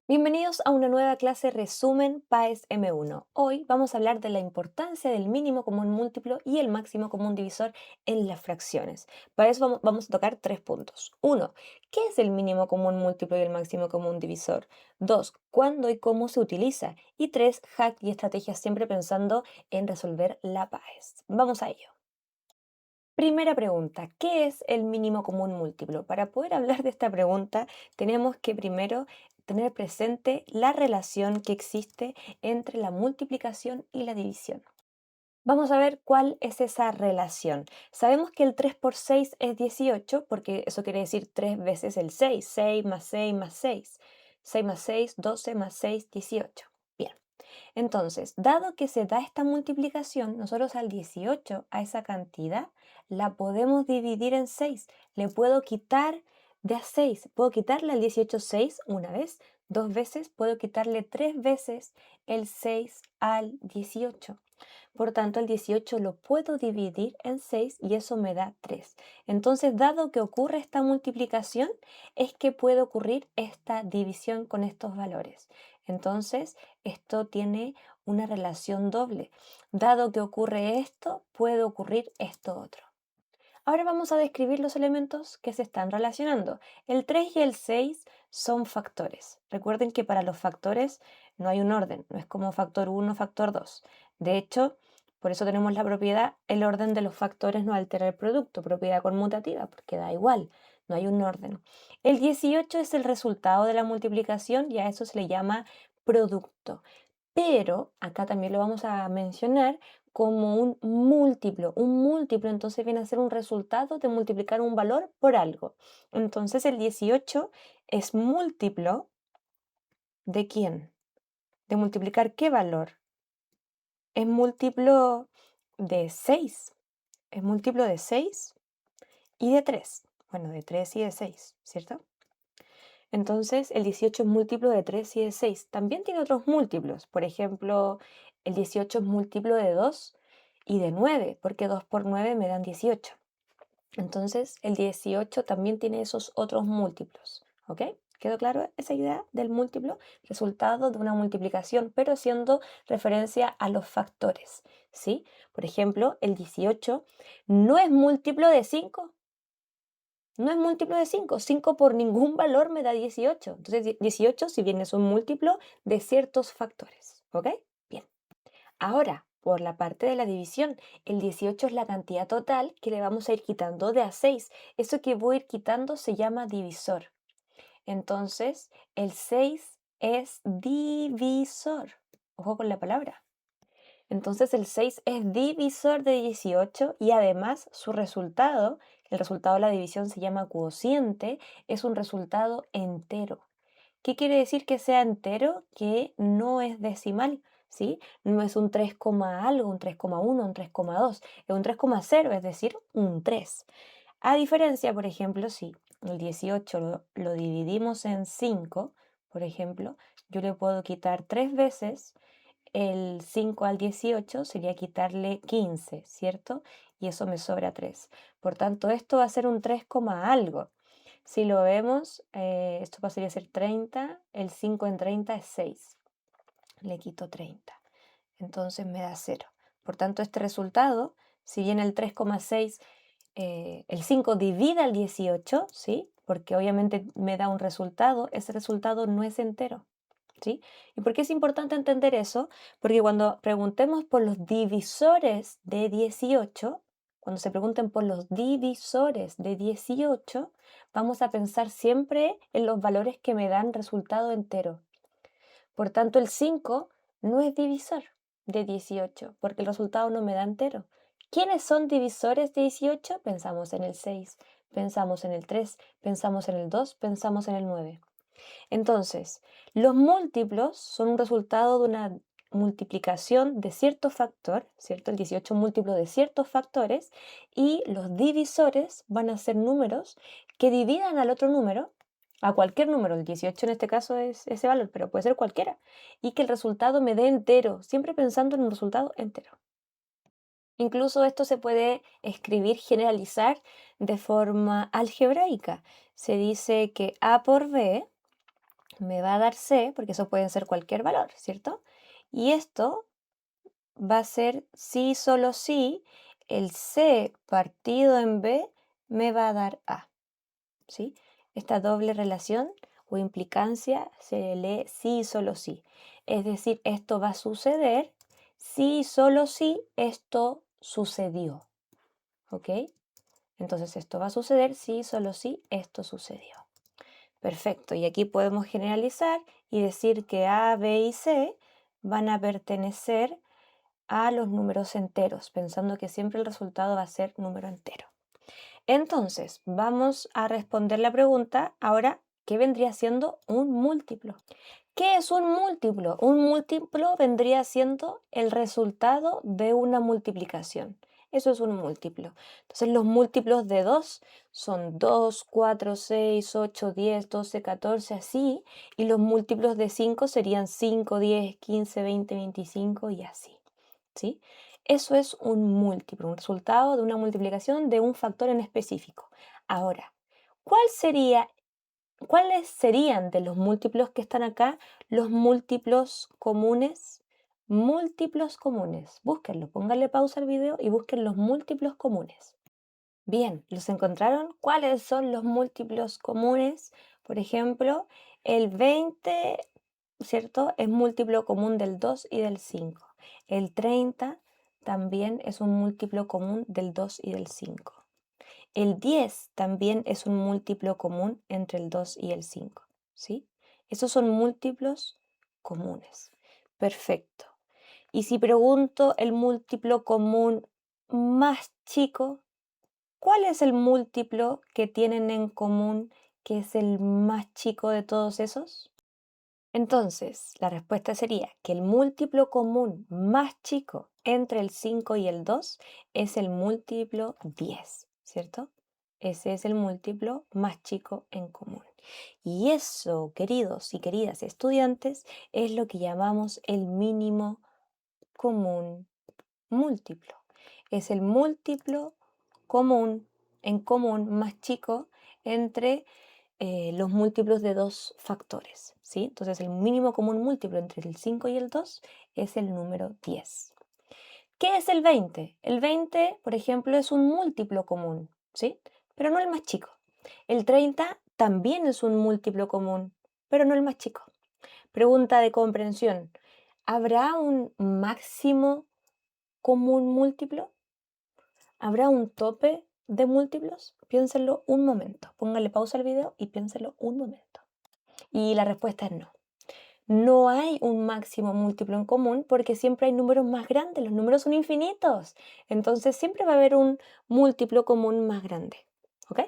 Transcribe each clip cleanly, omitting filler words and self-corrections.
Bienvenidos a una nueva clase resumen PAES M1. Hoy vamos a hablar de la importancia del mínimo común múltiplo y el máximo común divisor en las fracciones. Para eso vamos a tocar tres puntos. Uno, ¿qué es el mínimo común múltiplo y el máximo común divisor? Dos, ¿cuándo y cómo se utiliza? Y tres, hack y estrategias siempre pensando en resolver la PAES. Vamos a ello. Primera pregunta, ¿qué es el mínimo común múltiplo? Para poder hablar de esta pregunta, tenemos que primero tener presente la relación que existe entre la multiplicación y la división. Vamos a ver cuál es esa relación. Sabemos que el 3 por 6 es 18, porque eso quiere decir 3 veces el 6. 6 más 6 más 6. 6 más 6, 12 más 6, 18. Bien. Entonces, dado que se da esta multiplicación, nosotros al 18, a esa cantidad, la podemos dividir en 6. Le puedo quitar de a 6. Puedo quitarle al 18 6 una vez, dos veces, puedo quitarle tres veces el 6 al 18. Por tanto, el 18 lo puedo dividir en 6 y eso me da 3. Entonces, dado que ocurre esta multiplicación, es que puede ocurrir esta división con estos valores. Entonces, esto tiene una relación doble. Dado que ocurre esto, puede ocurrir esto otro. Ahora vamos a describir los elementos que se están relacionando. El 3 y el 6 son factores. Recuerden que para los factores no hay un orden, no es como factor 1, factor 2. De hecho, por eso tenemos la propiedad, el orden de los factores no altera el producto, propiedad conmutativa, porque da igual, no hay un orden. El 18 es el resultado de la multiplicación y a eso se le llama producto. Pero acá también lo vamos a mencionar como un múltiplo. Un múltiplo entonces viene a ser un resultado de multiplicar un valor por algo. Entonces el 18 es múltiplo ¿de quién? ¿De multiplicar qué valor? Es múltiplo de 6. Es múltiplo de 6 y de 3. Bueno, de 3 y de 6, ¿cierto? Entonces, el 18 es múltiplo de 3 y de 6. También tiene otros múltiplos. Por ejemplo, el 18 es múltiplo de 2 y de 9, porque 2 por 9 me dan 18. Entonces, el 18 también tiene esos otros múltiplos. ¿Ok? ¿Quedó claro esa idea del múltiplo? Resultado de una multiplicación, pero haciendo referencia a los factores. ¿Sí? Por ejemplo, el 18 no es múltiplo de 5. No es múltiplo de 5. 5 por ningún valor me da 18. Entonces, 18, si bien es un múltiplo de ciertos factores. ¿Ok? Bien. Ahora, por la parte de la división, el 18 es la cantidad total que le vamos a ir quitando de a 6. Eso que voy a ir quitando se llama divisor. Entonces, el 6 es divisor. Ojo con la palabra. Entonces el 6 es divisor de 18 y además su resultado, el resultado de la división se llama cociente, es un resultado entero. ¿Qué quiere decir que sea entero? Que no es decimal, ¿sí? No es un 3, algo, un 3,1, un 3,2, es un 3,0, es decir, un 3. A diferencia, por ejemplo, si el 18 lo dividimos en 5, por ejemplo, yo le puedo quitar 3 veces el 5 al 18 sería quitarle 15, ¿cierto? Y eso me sobra 3. Por tanto, esto va a ser un 3, algo. Si lo vemos, esto pasaría a ser 30, el 5 en 30 es 6. Le quito 30. Entonces me da 0. Por tanto, este resultado, si bien el 3,6, el 5 divide al 18, ¿sí? Porque obviamente me da un resultado, ese resultado no es entero. ¿Sí? ¿Y por qué es importante entender eso? Porque cuando preguntemos por los divisores de 18, cuando se pregunten por los divisores de 18, vamos a pensar siempre en los valores que me dan resultado entero. Por tanto, el 5 no es divisor de 18, porque el resultado no me da entero. ¿Quiénes son divisores de 18? Pensamos en el 6, pensamos en el 3, pensamos en el 2, pensamos en el 9. Entonces, los múltiplos son un resultado de una multiplicación de cierto factor, ¿cierto? El 18 múltiplo de ciertos factores, y los divisores van a ser números que dividan al otro número, a cualquier número, el 18 en este caso es ese valor, pero puede ser cualquiera, y que el resultado me dé entero, siempre pensando en un resultado entero. Incluso esto se puede escribir, generalizar de forma algebraica. Se dice que A por B me va a dar C, porque eso puede ser cualquier valor, ¿cierto? Y esto va a ser sí, solo sí, el C partido en B me va a dar A, ¿sí? Esta doble relación o implicancia se lee sí, solo sí. Es decir, esto va a suceder si solo si esto sucedió, ¿ok? Entonces esto va a suceder si solo si esto sucedió. Perfecto, y aquí podemos generalizar y decir que A, B y C van a pertenecer a los números enteros, pensando que siempre el resultado va a ser número entero. Entonces, vamos a responder la pregunta ahora, ¿qué vendría siendo un múltiplo? ¿Qué es un múltiplo? Un múltiplo vendría siendo el resultado de una multiplicación. Eso es un múltiplo. Entonces, los múltiplos de 2 son 2, 4, 6, 8, 10, 12, 14, así. Y los múltiplos de 5 serían 5, 10, 15, 20, 25 y así. ¿Sí? Eso es un múltiplo, un resultado de una multiplicación de un factor en específico. Ahora, ¿cuál sería ¿cuáles serían de los múltiplos que están acá los múltiplos comunes? Múltiplos comunes. Búsquenlo, pónganle pausa al video y busquen los múltiplos comunes. Bien, ¿los encontraron? ¿Cuáles son los múltiplos comunes? Por ejemplo, el 20, ¿cierto? Es múltiplo común del 2 y del 5. El 30 también es un múltiplo común del 2 y del 5. El 10 también es un múltiplo común entre el 2 y el 5, ¿sí? Esos son múltiplos comunes. Perfecto. Y si pregunto el múltiplo común más chico, ¿cuál es el múltiplo que tienen en común que es el más chico de todos esos? Entonces, la respuesta sería que el múltiplo común más chico entre el 5 y el 2 es el múltiplo 10, ¿cierto? Ese es el múltiplo más chico en común. Y eso, queridos y queridas estudiantes, es lo que llamamos el mínimo común múltiplo. Es el múltiplo común en común más chico entre los múltiplos de dos factores, ¿sí? Entonces el mínimo común múltiplo entre el 5 y el 2 es el número 10. ¿Qué es el 20? El 20, por ejemplo, es un múltiplo común, ¿sí? Pero no el más chico. El 30 también es un múltiplo común, pero no el más chico. Pregunta de comprensión. ¿Habrá un máximo común múltiplo? ¿Habrá un tope de múltiplos? Piénsenlo un momento. Pónganle pausa al video y piénsenlo un momento. Y la respuesta es no. No hay un máximo múltiplo en común porque siempre hay números más grandes. Los números son infinitos. Entonces siempre va a haber un múltiplo común más grande. ¿Ok?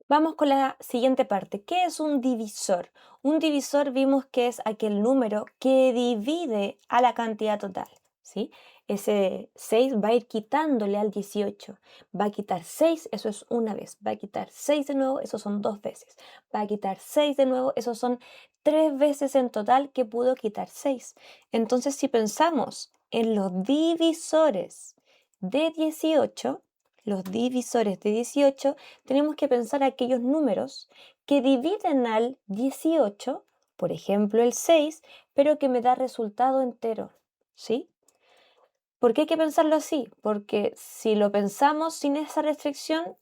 Vamos con la siguiente parte. ¿Qué es un divisor? Un divisor vimos que es aquel número que divide a la cantidad total, ¿sí? Ese 6 va a ir quitándole al 18. Va a quitar 6, eso es una vez. Va a quitar 6 de nuevo, eso son dos veces. Va a quitar 6 de nuevo, eso son tres veces en total que pudo quitar 6. Entonces, si pensamos en los divisores de 18, los divisores de 18, tenemos que pensar aquellos números que dividen al 18, por ejemplo el 6, pero que me da resultado entero, ¿sí? ¿Por qué hay que pensarlo así? Porque si lo pensamos sin esa restricción,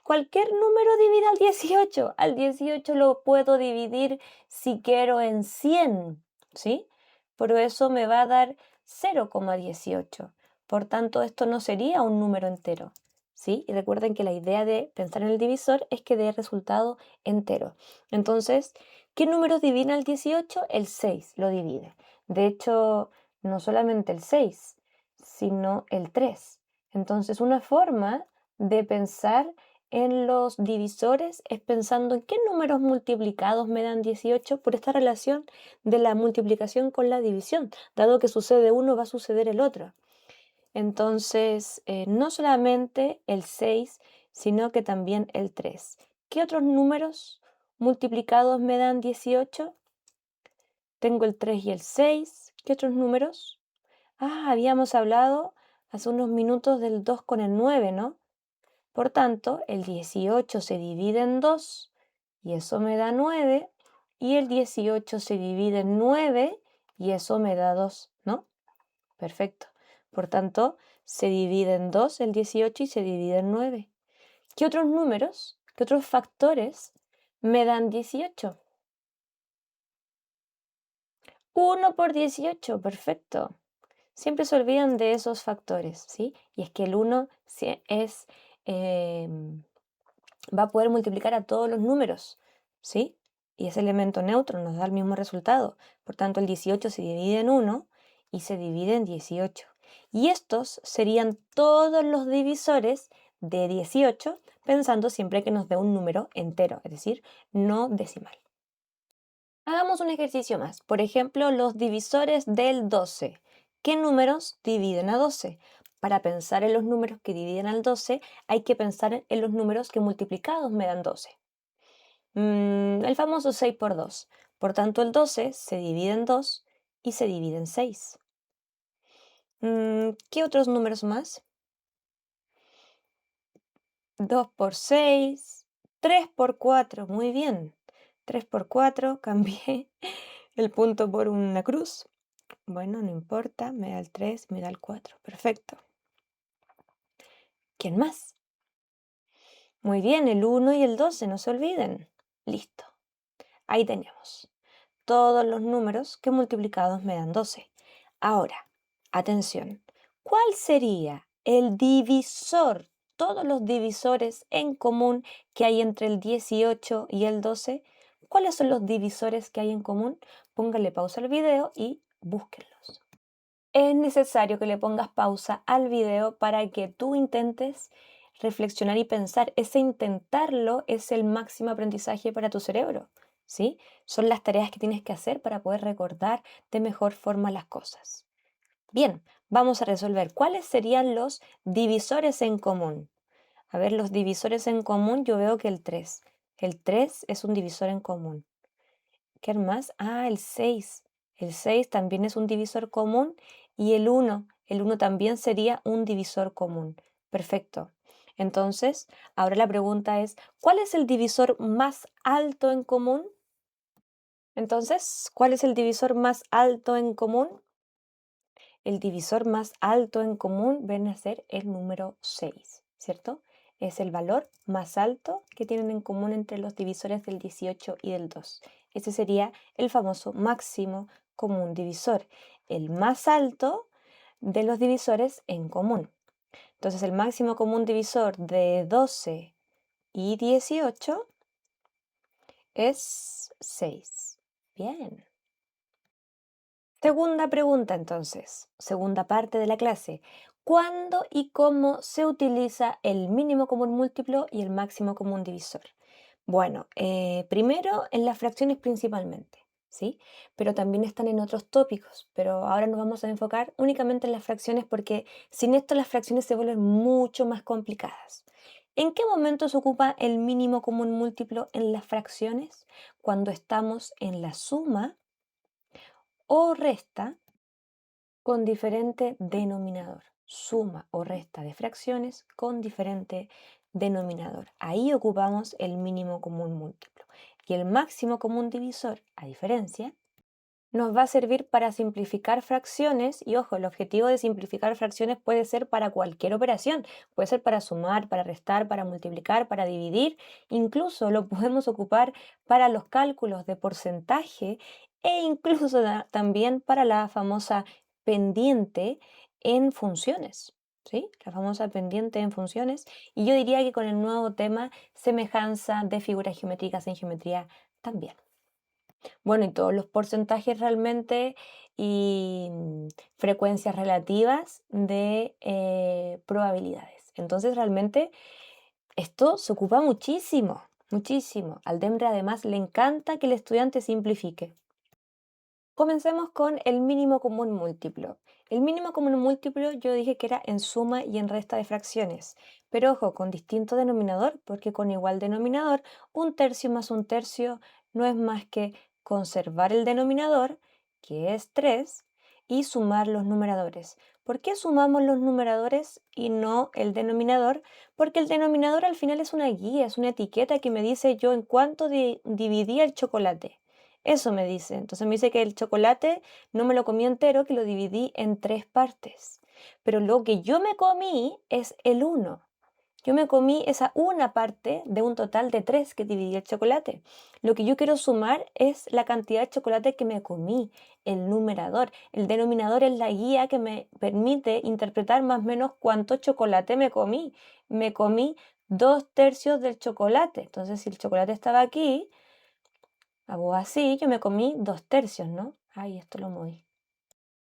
cualquier número divide al 18. Al 18 lo puedo dividir si quiero en 100, ¿sí? Por eso me va a dar 0,18. Por tanto, esto no sería un número entero, ¿sí? Y recuerden que la idea de pensar en el divisor es que dé resultado entero. Entonces, ¿qué número divide al 18? El 6 lo divide. De hecho, no solamente el 6, sino el 3. Entonces, una forma de pensar en los divisores es pensando en qué números multiplicados me dan 18 por esta relación de la multiplicación con la división. Dado que sucede uno, va a suceder el otro. Entonces, no solamente el 6, sino que también el 3. ¿Qué otros números multiplicados me dan 18? Tengo el 3 y el 6. ¿Qué otros números? Habíamos hablado hace unos minutos del 2 con el 9, ¿no? Por tanto, el 18 se divide en 2 y eso me da 9 y el 18 se divide en 9 y eso me da 2, ¿no? Perfecto. Por tanto, se divide en 2 el 18 y se divide en 9. ¿Qué otros números, qué otros factores me dan 18? 1 por 18, perfecto. Siempre se olvidan de esos factores, ¿sí? Y es que el 1 em, va a poder multiplicar a todos los números, ¿sí? Y ese elemento neutro nos da el mismo resultado. Por tanto, el 18 se divide en 1 y se divide en 18. Y estos serían todos los divisores de 18, pensando siempre que nos dé un número entero, es decir, no decimal. Hagamos un ejercicio más. Por ejemplo, los divisores del 12. ¿Qué números dividen a 12? Para pensar en los números que dividen al 12, hay que pensar en los números que multiplicados me dan 12. El famoso 6 por 2. Por tanto, el 12 se divide en 2 y se divide en 6. ¿Qué otros números más? 2 por 6, 3 por 4. Muy bien. 3 por 4, cambié el punto por una cruz. Bueno, no importa, me da el 3, me da el 4. Perfecto. ¿Quién más? Muy bien, el 1 y el 12, no se olviden. Listo. Ahí tenemos todos los números que multiplicados me dan 12. Ahora, atención, ¿cuál sería el divisor, todos los divisores en común que hay entre el 18 y el 12? ¿Cuáles son los divisores que hay en común? Póngale pausa al video y búsquenlos. Es necesario que le pongas pausa al video para que tú intentes reflexionar y pensar. Ese intentarlo es el máximo aprendizaje para tu cerebro, ¿sí? Son las tareas que tienes que hacer para poder recordar de mejor forma las cosas. Bien, vamos a resolver cuáles serían los divisores en común. A ver, los divisores en común, yo veo que el 3. El 3 es un divisor en común. ¿Qué más? Ah, el 6. El 6 también es un divisor común y el 1. El 1 también sería un divisor común. Perfecto. Entonces, ahora la pregunta es, ¿cuál es el divisor más alto en común? Entonces, ¿cuál es el divisor más alto en común? El divisor más alto en común viene a ser el número 6, ¿cierto? Es el valor más alto que tienen en común entre los divisores del 18 y del 2. Ese sería el famoso máximo común divisor, el más alto de los divisores en común. Entonces, el máximo común divisor de 12 y 18 es 6. Bien. Segunda pregunta entonces, segunda parte de la clase. ¿Cuándo y cómo se utiliza el mínimo común múltiplo y el máximo común divisor? Bueno, primero en las fracciones principalmente, ¿sí? Pero también están en otros tópicos, pero ahora nos vamos a enfocar únicamente en las fracciones porque sin esto las fracciones se vuelven mucho más complicadas. ¿En qué momento se ocupa el mínimo común múltiplo en las fracciones? Cuando estamos en la suma o resta con diferente denominador. Suma o resta de fracciones con diferente denominador. Ahí ocupamos el mínimo común múltiplo. Y el máximo común divisor, a diferencia, nos va a servir para simplificar fracciones y ojo, el objetivo de simplificar fracciones puede ser para cualquier operación, puede ser para sumar, para restar, para multiplicar, para dividir, incluso lo podemos ocupar para los cálculos de porcentaje e incluso también para la famosa pendiente en funciones. ¿Sí? La famosa pendiente en funciones. Y yo diría que con el nuevo tema, semejanza de figuras geométricas en geometría también. Bueno, y todos los porcentajes realmente y frecuencias relativas de probabilidades. Entonces, realmente esto se ocupa muchísimo, muchísimo. Al DEMRE además le encanta que el estudiante simplifique. Comencemos con el mínimo común múltiplo. El mínimo común múltiplo yo dije que era en suma y en resta de fracciones, pero ojo, con distinto denominador, porque con igual denominador, un tercio más un tercio no es más que conservar el denominador, que es 3, y sumar los numeradores. ¿Por qué sumamos los numeradores y no el denominador? Porque el denominador al final es una guía, es una etiqueta que me dice yo en cuánto dividí el chocolate. Eso me dice. Entonces me dice que el chocolate no me lo comí entero, que lo dividí en 3 partes. Pero lo que yo me comí es el 1. Yo me comí esa una parte de un total de 3 que dividí el chocolate. Lo que yo quiero sumar es la cantidad de chocolate que me comí, el numerador. El denominador es la guía que me permite interpretar más o menos cuánto chocolate me comí. Me comí 2/3 del chocolate. Entonces, si el chocolate estaba aquí, hago así, yo me comí 2/3, ¿no? Ay, esto lo moví.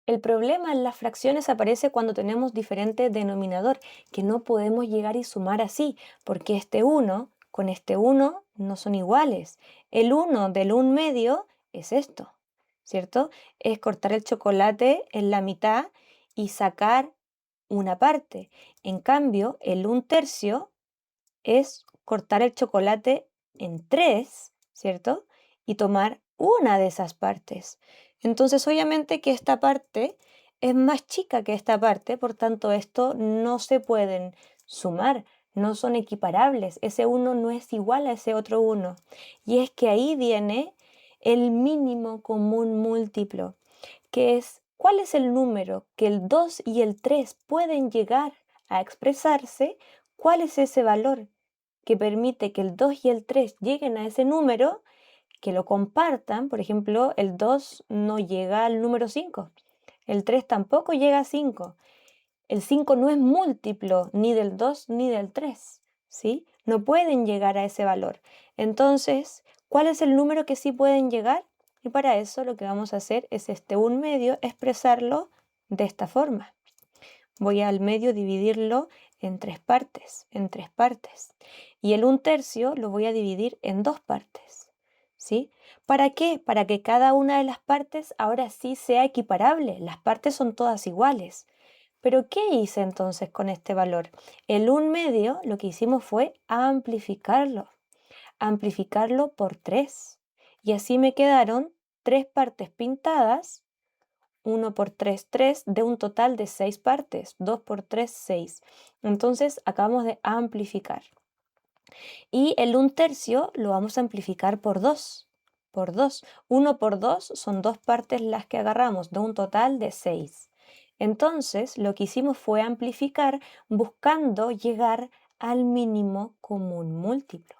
El problema en las fracciones aparece cuando tenemos diferente denominador, que no podemos llegar y sumar así, porque este 1 con este 1 no son iguales. El 1 del 1/2 es esto, ¿cierto? Es cortar el chocolate en la mitad y sacar una parte. En cambio, el 1/3 es cortar el chocolate en 3, ¿cierto? Y tomar una de esas partes. Entonces, obviamente que esta parte es más chica que esta parte, por tanto, esto no se pueden sumar, no son equiparables. Ese uno no es igual a ese otro uno. Y es que ahí viene el mínimo común múltiplo, que es cuál es el número que el 2 y el 3 pueden llegar a expresarse, cuál es ese valor que permite que el 2 y el 3 lleguen a ese número, que lo compartan. Por ejemplo, el 2 no llega al número 5, el 3 tampoco llega a 5, el 5 no es múltiplo ni del 2 ni del 3, ¿sí? No pueden llegar a ese valor. Entonces, ¿cuál es el número que sí pueden llegar? Y para eso lo que vamos a hacer es este 1/2 expresarlo de esta forma. Voy al medio dividirlo en 3 partes, en 3 partes. Y el 1/3 lo voy a dividir en 2 partes, ¿sí? ¿Para qué? Para que cada una de las partes ahora sí sea equiparable. Las partes son todas iguales. Pero ¿qué hice entonces con este valor? El 1/2 lo que hicimos fue amplificarlo por 3. Y así me quedaron 3 partes pintadas. 1 por 3, 3, de un total de 6 partes. 2 por 3, 6. Entonces acabamos de amplificar. Y el 1/3 lo vamos a amplificar por 2. Por 2. 1 por 2 son 2 partes las que agarramos, de un total de 6. Entonces lo que hicimos fue amplificar buscando llegar al mínimo común múltiplo.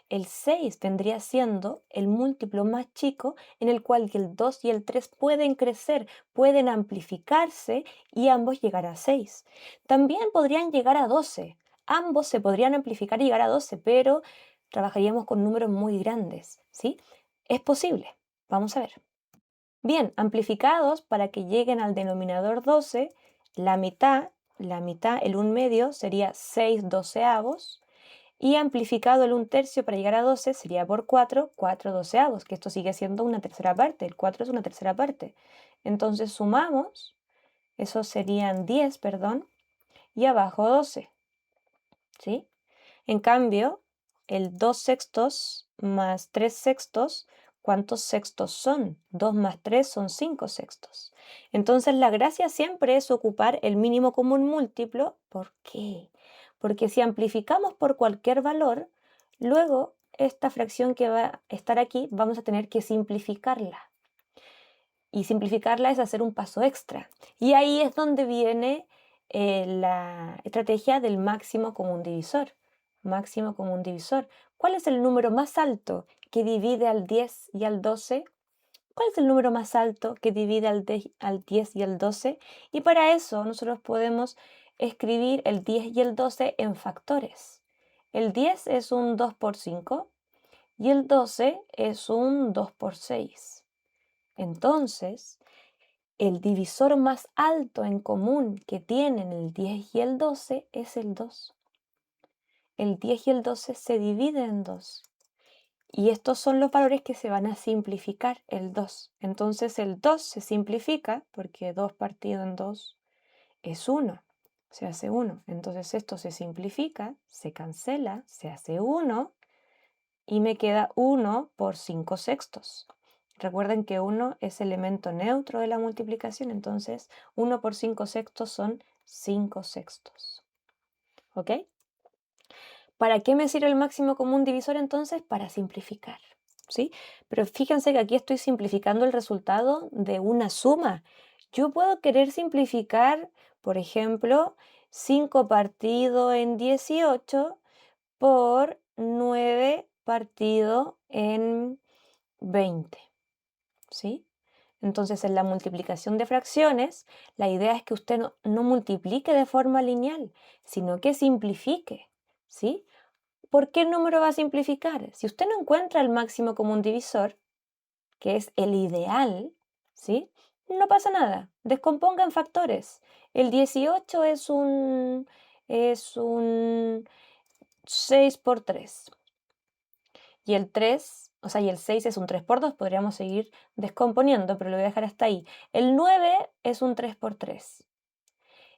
El 6 vendría siendo el múltiplo más chico en el cual el 2 y el 3 pueden crecer, pueden amplificarse y ambos llegar a 6. También podrían llegar a 12. Ambos se podrían amplificar y llegar a 12, pero trabajaríamos con números muy grandes, ¿sí? Es posible. Vamos a ver. Bien, amplificados para que lleguen al denominador 12, la mitad, el 1/2 sería 6/12. Y amplificado el 1/3 para llegar a 12 sería por 4, 4/12, que esto sigue siendo una tercera parte. El 4 es una tercera parte. Entonces sumamos, eso serían 10, perdón, y abajo 12, ¿sí? En cambio, el 2/6 más 3/6, ¿cuántos sextos son? 2 más 3 son 5/6. Entonces la gracia siempre es ocupar el mínimo común múltiplo. ¿Por qué? Porque si amplificamos por cualquier valor, luego esta fracción que va a estar aquí vamos a tener que simplificarla. Y simplificarla es hacer un paso extra. Y ahí es donde viene la estrategia del máximo común divisor. Máximo común divisor. ¿Cuál es el número más alto que divide al 10 y al 12? ¿Cuál es el número más alto que divide al 10 y al 12? Y para eso nosotros podemos escribir el 10 y el 12 en factores. El 10 es un 2 por 5 y el 12 es un 2 por 6. Entonces, el divisor más alto en común que tienen el 10 y el 12 es el 2. El 10 y el 12 se dividen en 2. Y estos son los valores que se van a simplificar, el 2. Entonces el 2 se simplifica porque 2 partido en 2 es 1. Se hace 1. Entonces esto se simplifica, se cancela, se hace 1 y me queda 1 por 5/6. Recuerden que 1 es elemento neutro de la multiplicación, entonces 1 por 5/6 son 5/6. ¿Ok? ¿Para qué me sirve el máximo común divisor entonces? Para simplificar. ¿sí? Pero fíjense que aquí estoy simplificando el resultado de una suma. Yo puedo querer simplificar, por ejemplo, 5 partido en 18 por 9 partido en 20, ¿sí? Entonces, en la multiplicación de fracciones, la idea es que usted no multiplique de forma lineal, sino que simplifique, ¿sí? ¿Por qué el número va a simplificar? Si usted no encuentra el máximo común divisor, que es el ideal, ¿sí? No pasa nada, descomponga en factores. El 18 es un 6 por 3 y el 3, o sea, y el 6 es un 3 por 2, podríamos seguir descomponiendo, pero lo voy a dejar hasta ahí. El 9 es un 3 por 3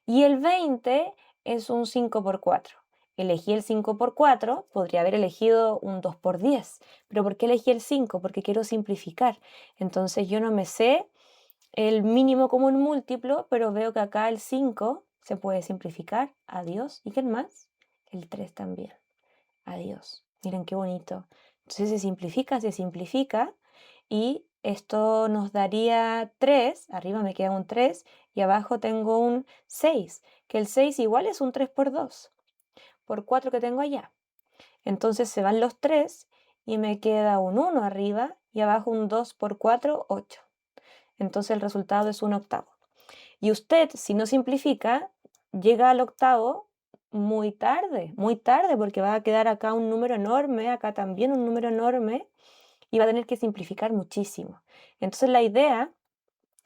y el 20 es un 5 por 4. Elegí el 5 por 4, podría haber elegido un 2 por 10, pero ¿por qué elegí el 5? Porque quiero simplificar. Entonces yo no me sé el mínimo común múltiplo, pero veo que acá el 5 se puede simplificar. Adiós. ¿Y qué más? El 3 también. Adiós. Miren qué bonito. Entonces se simplifica y esto nos daría 3. Arriba me queda un 3 y abajo tengo un 6, que el 6 igual es un 3 por 2, por 4 que tengo allá. Entonces se van los 3 y me queda un 1 arriba y abajo un 2 por 4, 8. Entonces el resultado es un octavo. Y usted, si no simplifica, llega al octavo muy tarde, porque va a quedar acá un número enorme, acá también un número enorme, y va a tener que simplificar muchísimo. Entonces la idea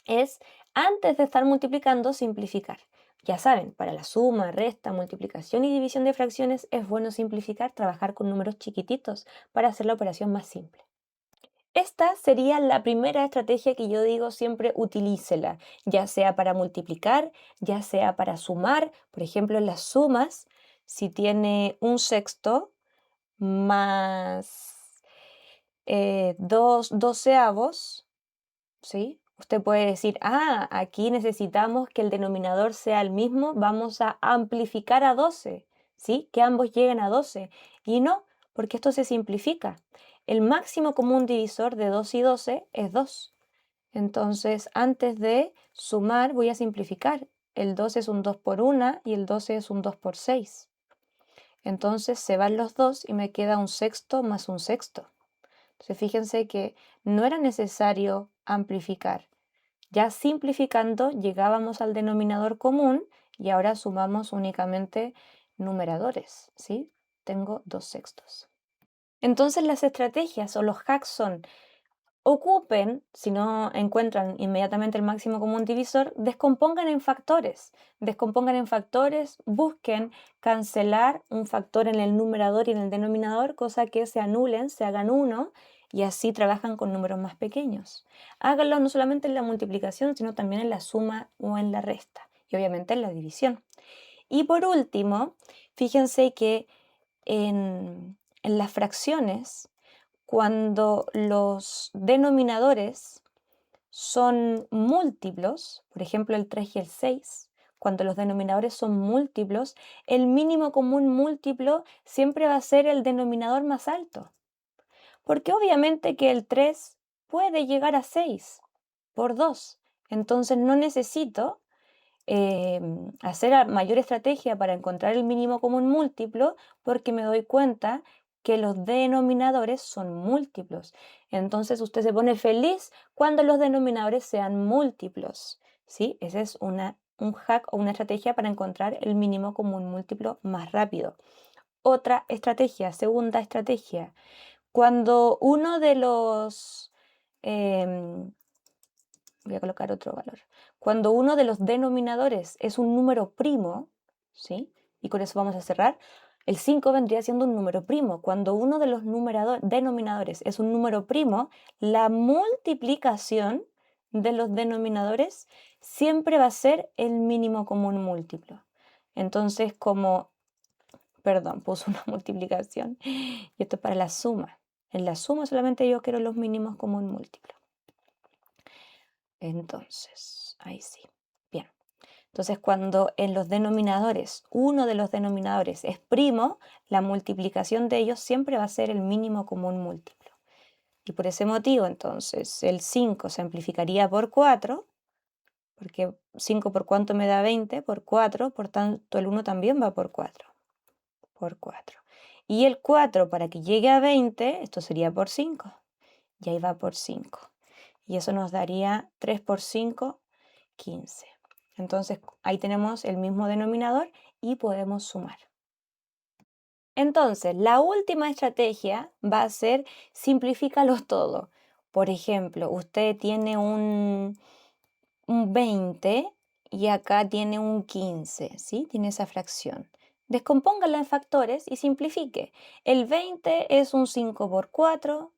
es, antes de estar multiplicando, simplificar. Ya saben, para la suma, resta, multiplicación y división de fracciones es bueno simplificar, trabajar con números chiquititos para hacer la operación más simple. Esta sería la primera estrategia que yo digo siempre utilícela, ya sea para multiplicar, ya sea para sumar. Por ejemplo, en las sumas, si tiene un sexto más dos doceavos, ¿sí? Usted puede decir, aquí necesitamos que el denominador sea el mismo, vamos a amplificar a 12, ¿sí? Que ambos lleguen a 12. Y no, porque esto se simplifica. El máximo común divisor de 2 y 12 es 2. Entonces, antes de sumar, voy a simplificar. El 12 es un 2 por 1 y el 12 es un 2 por 6. Entonces, se van los dos y me queda un sexto más un sexto. Entonces, fíjense que no era necesario amplificar. Ya simplificando llegábamos al denominador común y ahora sumamos únicamente numeradores, ¿sí? Tengo 2 sextos. Entonces las estrategias o los hacks son: ocupen, si no encuentran inmediatamente el máximo común divisor, descompongan en factores, busquen cancelar un factor en el numerador y en el denominador, cosa que se anulen, se hagan uno, y así trabajan con números más pequeños. Háganlo no solamente en la multiplicación, sino también en la suma o en la resta, y obviamente en la división. Y por último, fíjense que en las fracciones, cuando los denominadores son múltiplos, por ejemplo el 3 y el 6, cuando los denominadores son múltiplos, el mínimo común múltiplo siempre va a ser el denominador más alto. Porque obviamente que el 3 puede llegar a 6 por 2. Entonces no necesito hacer mayor estrategia para encontrar el mínimo común múltiplo, porque me doy cuenta que los denominadores son múltiplos. Entonces usted se pone feliz cuando los denominadores sean múltiplos, ¿sí? Ese es un hack o una estrategia para encontrar el mínimo común múltiplo más rápido. Otra estrategia, segunda estrategia, cuando uno de los em, voy a colocar otro valor. Cuando uno de los denominadores es un número primo, ¿sí? Y con eso vamos a cerrar. El 5 vendría siendo un número primo. Cuando uno de los denominadores es un número primo, la multiplicación de los denominadores siempre va a ser el mínimo común múltiplo. Entonces, perdón, puse una multiplicación y esto es para la suma. En la suma solamente yo quiero los mínimos común múltiplos. Entonces, ahí sí. Bien. Entonces, cuando en los denominadores, uno de los denominadores es primo, la multiplicación de ellos siempre va a ser el mínimo común múltiplo. Y por ese motivo, entonces, el 5 se amplificaría por 4, porque 5 por cuánto me da 20, por 4, por tanto el 1 también va por 4, por 4. Y el 4 para que llegue a 20, esto sería por 5, y ahí va por 5. Y eso nos daría 3 por 5, 15. Entonces ahí tenemos el mismo denominador y podemos sumar. Entonces, la última estrategia va a ser simplifícalos todo. Por ejemplo, usted tiene un 20 y acá tiene un 15, ¿sí? Tiene esa fracción. Descompóngala en factores y simplifique. El 20 es un 5 por 4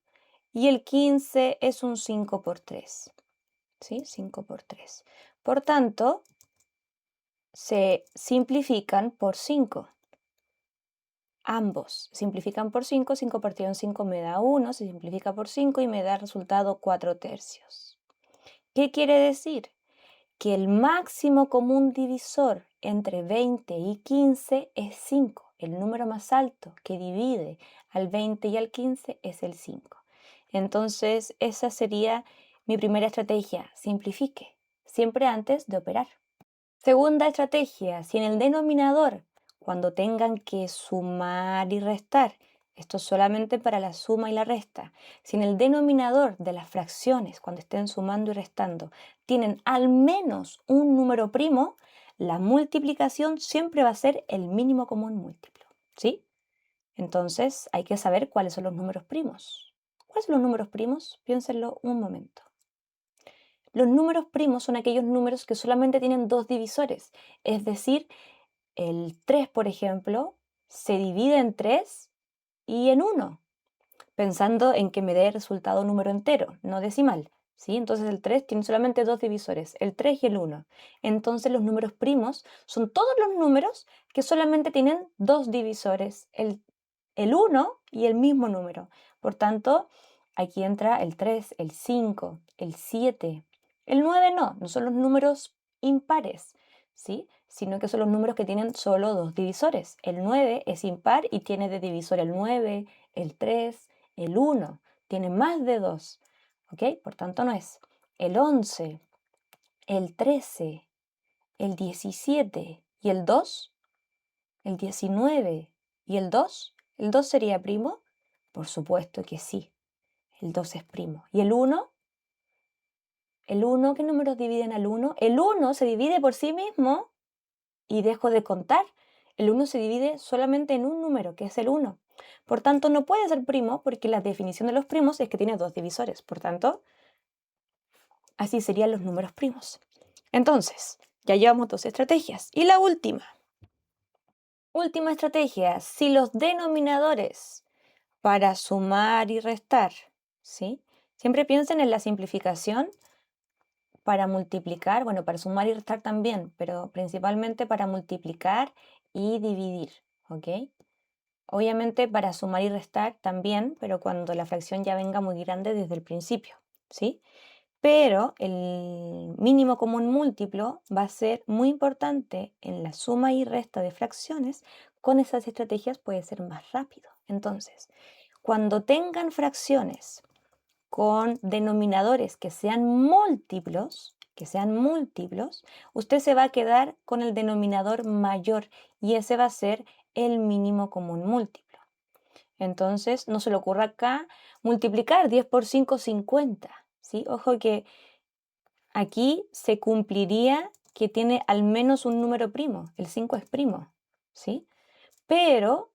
y el 15 es un 5 por 3, ¿sí? 5 por 3. Por tanto, se simplifican por 5. Ambos simplifican por 5, 5 partido en 5 me da 1, se simplifica por 5 y me da resultado 4 tercios. ¿Qué quiere decir? Que el máximo común divisor entre 20 y 15 es 5. El número más alto que divide al 20 y al 15 es el 5. Entonces, esa sería mi primera estrategia. Simplifique, siempre antes de operar. Segunda estrategia, si en el denominador, cuando tengan que sumar y restar, esto es solamente para la suma y la resta, si en el denominador de las fracciones, cuando estén sumando y restando, tienen al menos un número primo, la multiplicación siempre va a ser el mínimo común múltiplo, ¿sí? Entonces hay que saber cuáles son los números primos. ¿Cuáles son los números primos? Piénsenlo un momento. Los números primos son aquellos números que solamente tienen dos divisores, es decir, el 3, por ejemplo, se divide en 3 y en 1, pensando en que me dé resultado número entero, no decimal, ¿sí? Entonces el 3 tiene solamente dos divisores, el 3 y el 1. Entonces los números primos son todos los números que solamente tienen dos divisores, el 1 y el mismo número. Por tanto, aquí entra el 3, el 5, el 7. El 9 no son los números impares, ¿sí? Sino que son los números que tienen solo dos divisores. El 9 es impar y tiene de divisor el 9, el 3, el 1. Tiene más de dos, ¿ok? Por tanto no es. El 11, el 13, el 17 y el 2, el 19 y el 2. ¿El 2 sería primo? Por supuesto que sí. El 2 es primo. ¿Y el 1? ¿El 1? ¿Qué números dividen al 1? El 1 se divide por sí mismo y dejo de contar. El 1 se divide solamente en un número, que es el 1. Por tanto, no puede ser primo porque la definición de los primos es que tiene dos divisores. Por tanto, así serían los números primos. Entonces, ya llevamos dos estrategias. Y la última. Última estrategia. Si los denominadores para sumar y restar, ¿sí? Siempre piensen en la simplificación para multiplicar, bueno, para sumar y restar también, pero principalmente para multiplicar y dividir, ¿ok? Obviamente para sumar y restar también, pero cuando la fracción ya venga muy grande desde el principio, ¿sí? Pero el mínimo común múltiplo va a ser muy importante en la suma y resta de fracciones. Con esas estrategias puede ser más rápido. Entonces, cuando tengan fracciones con denominadores que sean múltiplos, usted se va a quedar con el denominador mayor y ese va a ser el mínimo común múltiplo. Entonces, no se le ocurra acá multiplicar 10 por 5, 50, ¿sí? Ojo que aquí se cumpliría que tiene al menos un número primo, el 5 es primo, ¿sí? Pero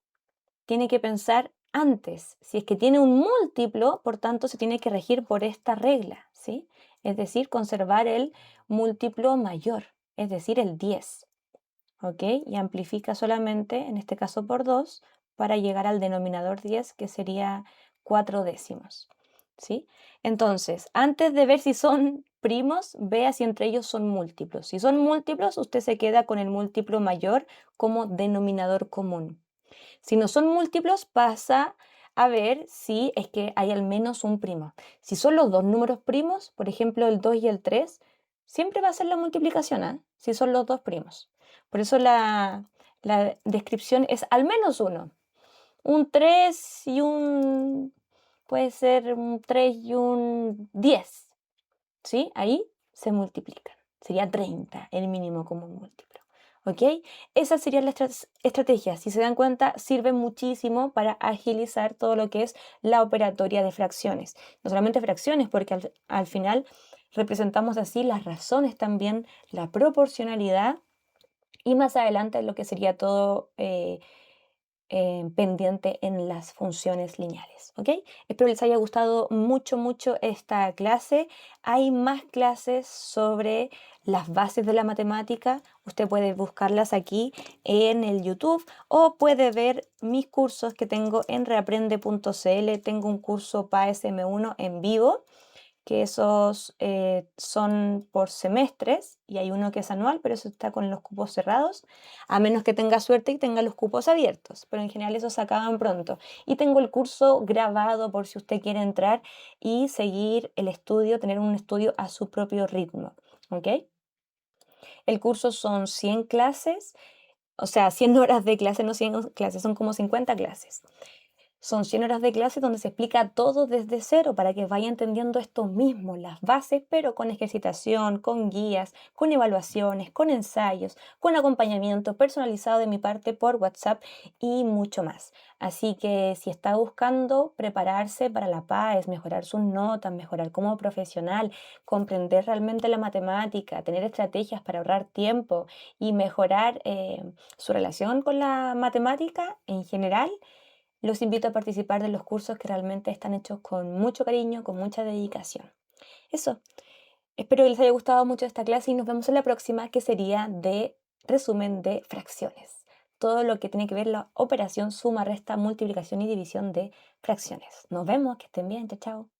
tiene que pensar antes, si es que tiene un múltiplo, por tanto se tiene que regir por esta regla, ¿sí? Es decir, conservar el múltiplo mayor, es decir, el 10, ¿ok? Y amplifica solamente, en este caso por 2, para llegar al denominador 10, que sería 4 décimos, ¿sí? Entonces, antes de ver si son primos, vea si entre ellos son múltiplos. Si son múltiplos, usted se queda con el múltiplo mayor como denominador común. Si no son múltiplos, pasa a ver si es que hay al menos un primo. Si son los dos números primos, por ejemplo el 2 y el 3, siempre va a ser la multiplicación, ¿eh? Si son los dos primos. Por eso la descripción es al menos uno. Un 3 y un puede ser un 3 y un 10, ¿sí? Ahí se multiplican. Sería 30 el mínimo común múltiplo. ¿Ok? Esas serían las estrategias. Si se dan cuenta, sirven muchísimo para agilizar todo lo que es la operatoria de fracciones. No solamente fracciones, porque al final representamos así las razones también, la proporcionalidad y más adelante lo que sería todo pendiente en las funciones lineales, ¿ok? Espero les haya gustado mucho, mucho esta clase. Hay más clases sobre las bases de la matemática. Usted puede buscarlas aquí en el YouTube o puede ver mis cursos que tengo en reaprende.cl. Tengo un curso PAES M1 en vivo que esos son por semestres y hay uno que es anual, pero eso está con los cupos cerrados, a menos que tenga suerte y tenga los cupos abiertos, pero en general esos se acaban pronto. Y tengo el curso grabado por si usted quiere entrar y seguir el estudio, tener un estudio a su propio ritmo, ¿ok? El curso son 100 clases, o sea, 100 horas de clase, no 100 clases, son como 50 clases. Son 100 horas de clase donde se explica todo desde cero para que vaya entendiendo esto mismo, las bases, pero con ejercitación, con guías, con evaluaciones, con ensayos, con acompañamiento personalizado de mi parte por WhatsApp y mucho más. Así que si está buscando prepararse para la PAES, mejorar sus notas, mejorar como profesional, comprender realmente la matemática, tener estrategias para ahorrar tiempo y mejorar su relación con la matemática en general, los invito a participar de los cursos que realmente están hechos con mucho cariño, con mucha dedicación. Eso, espero que les haya gustado mucho esta clase y nos vemos en la próxima, que sería de resumen de fracciones. Todo lo que tiene que ver la operación suma, resta, multiplicación y división de fracciones. Nos vemos, que estén bien, chao, chao.